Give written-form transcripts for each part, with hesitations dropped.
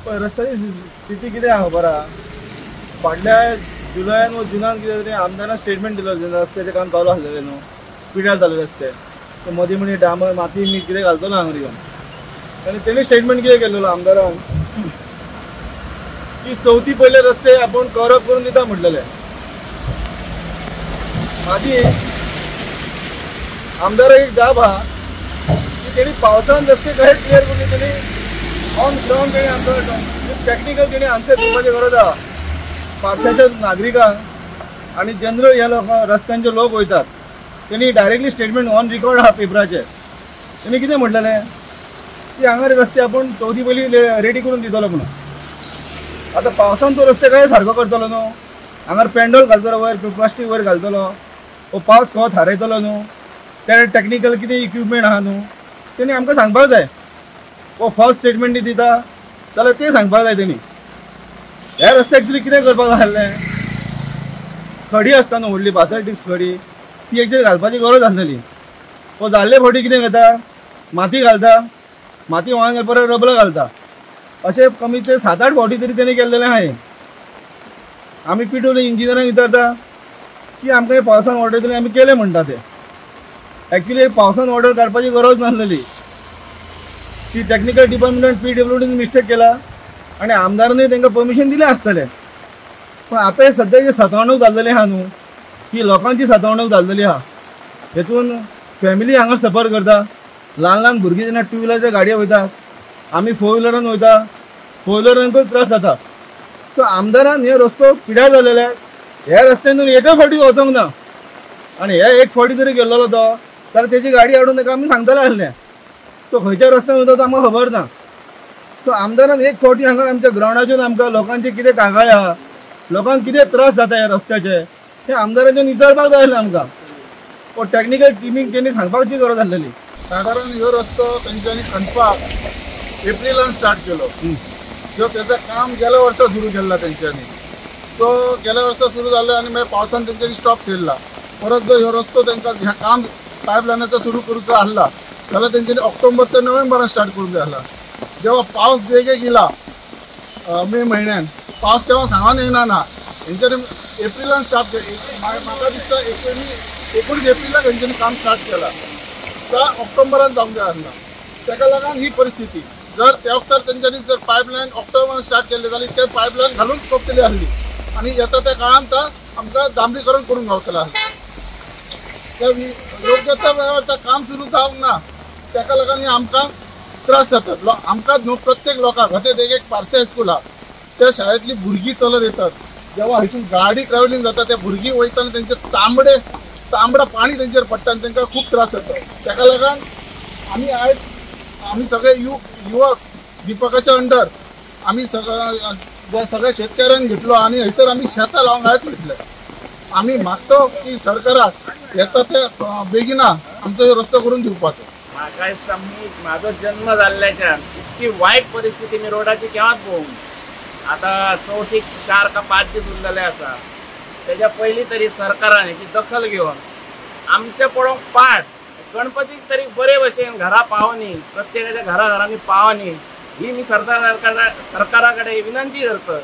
पण रस्त्याची स्थिती कितें आहा खबर आहा? फाटल्या जुलयान व जुनान कितें तरी आमदारान स्टेटमेंट दिलो रस्त्याचें काम चालू आसलेलें न्हू, पिड्यार जाले रस्ते. सो मदीं मदीं डांबर माती मीठ कितें घालतलो हांगा येवन. आनी तेणी स्टेटमेंट कितें केल्लो आमदारान की 4थी पयले रस्ते आपण कव्हरअप करून दिता म्हटलेले. माती आमदाराक एक जाप आहा की तेणी पावसान रस्ते कशे क्लियर करून तेणी ऑन ग्राउंड तेणी आमकां टॅक्निकल तेणी आन्सर दिवपाची गरज आहा. म्हापशाच्या नागरिकांक आनी जनरल ह्या लोकांक रस्त्यांचे लोक वयतात तेणी डायरेक्टली स्टेटमेंट ऑन रिकॉर्ड आहा पेपराचेर. तेणी कितें म्हटलेलें की हांगा रस्ते आपण 4थी पयली रेडी करून दितलो म्हणून. आता पावसान तो रस्ते काय सारको करतलो न्हू, हांगा पेंडॉल घालतलो वयर प्लास्टीक वयर घालतलो, वो पावस खंय थारयतलो न्हू, ते टॅक्निकल कितें इक्विपमेंट आहा न्हू तेणी आमकां सांगपाक जाय. वो फर्स्ट स्टेटमेंट दिता जाल्यार ते सांगपाक जाय तेणी. ह्या रस्त्याक एक्चुली कितें करपाक जाय, खडी आसता न्हू व्हडली बासल्टिक खडी, ती एक घालपाची गरज आसलेली. वो जाल्ले फावटी कितें करता, माती घालता, माती व्हांवन परत रबल घालता. अशें कमी ते 7-8 फावटी तरी तेणी केल्लेलें आहाय. आमी PWD इंजिनियरांक विचारता की आमकां हे पावसान ऑर्डर दिली आमी केलें म्हणटा ते. एक्चुली पावसान ऑर्डर काडपाची गरज नासलेली. ती टॅक्निकल डिपार्टमेंटान PWDन मिस्टेक केला आनी आमदारांनी तांकां परमिशन दिलें आसतलें. पण आतां हे सद्याची सतावणूक जाल्लेली आहा न्हू, ही लोकांची सतावणूक जाल्लेली आहा. हेतून फॅमिली हांगा सफर करता. ल्हान ल्हान भुरगीं जेन्ना 2 व्हिलरच्या गाडये वयतात, आमी 4 व्हिलरान वयता, 4 व्हिलरांकूय त्रास जाता. सो आमदारान हे रस्तो पिड्यार जालेले ह्या रस्त्यान एकय फावटी वचोंक ना. आनी हे एक फावटी तरी गेल्लो तो जाल्यार तेजी गाडी हाडून ताका आमी सांगताले आसलें. तो खंयच्या रस्त्यान वयता तो आमकां खबर ना. सो आमदारान एक फावटी हांगा आमच्या ग्रावंडाचेर आमकां लोकांची कितें कागाळ आहा, लोकांक कितें त्रास जाता ह्या रस्त्याचे हे आमदाराचेर विचारपाक जाय आसलें आमकां. वो टॅक्निकल टिमीक तेणी सांगपाची गरज आसलेली. साधारण ह्यो रस्तो तेंच्यांनी खणपाक एप्रिलान स्टार्ट केलो. जो त्याचं काम गेल्या वर्सा सुरू केला तेंच्यांनी. तो गेल्या वर्सा सुरू जालो आनी मागीर पावसान तेंच्यांनी स्टॉप केला. परत जर ह्यो रस्तो तांकां हें काम पायपलायनाचो सुरू करूचो आसला जाल्यार तेंच्यांनी ऑक्टोबर ते नोव्हेंबरान स्टार्ट करूंक जाय आसला. जेव्हा पावस बेगीन गेला मे म्हयन्यान, पावस केव्हा सांगून येयना ना, तेंच्यांनी एप्रिलान स्टार्ट म्हाका दिसता 19 एप्रिलाक तेंच्यांनी काम स्टार्ट केला. त्या ऑक्टोबरान जावंक जाय आसला. ताका लागून ही परिस्थिती. जर त्या वक्तार तेंच्यांनी जर पायपलायन ऑक्टोबरान स्टार्ट केले जाल्यार ते पायपलायन घालून सोंपतली आसली आनी येता त्या काळांत आमकां डांबरीकरण करूंक गावतलें आसलें. त्या योग्य त्या वेळार तें काम सुरू जावंक ना, ताका लागून आमकां त्रास जातात. आमकां न्हू प्रत्येक लोकांक. आतां एक पार्से हायस्कूल आहा, त्या शाळेंतली भुरगीं चलत येतात. जेव्हा हितून गाडी ट्रॅव्हलिंग जाता त्या भुरगीं वयताना तेंचे तांबडा पाणी तेंचेर पडटा आनी तांकां खूब त्रास जाता. ताका लागून आमी सगळे युवक दिपकाच्या अंडर आमी सगळ्या शेतकऱ्यांक घेतलो आनी हयसर आमी शेतां लावंक आयज वयतले. आमी मागतो की सरकाराक येता ते बेगिना आमचो रस्तो करून दिवपाचो. म्हाका दिसता म्हाजो जन्म जाल्ल्याच्यान इतकी वायट परिस्थिती मी रोडाची केव्हाच पळोवंक. आता 4 का 5 दीस उरलेले आसा. तेज्या पयलीं तरी सरकारान हेची दखल घेवन आमचे पळोवंक पाट गणपतीक तरी बरे भशेन घरा पावनी, प्रत्येकाच्या घरांनी पावनी ही मी सरकारा कडेन विनंती करता.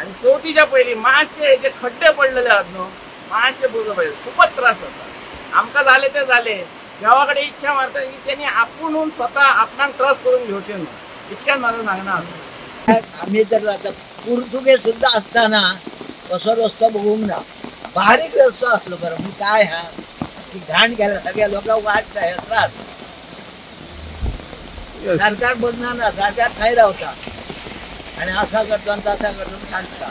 आनी 4थीच्या पयलीं मातशे हेचे खड्डे पडलेले आहात न्हू, मातशे बुजो पाहिजे. खूपच त्रास जाता. आमकां जाले ते जाले. देवा कडेन इच्छा मारता की त्यांनी आपुणून स्वतः आपणाक त्रास करून घेवचे न्हू. इतक्यान म्हाजो सांगणें. आम्ही तर आता पुर्तुगेज सुद्धा असताना कसो रस्तो बघूंक ना. बारीक रस्तो असलो बरं मग काय हा की घाण गेला सगळ्या लोकांक वाट हे त्रास. सरकार बदनाना, सरकार खंय रावता आणि असा करतो आणि तसा करतो सांगता.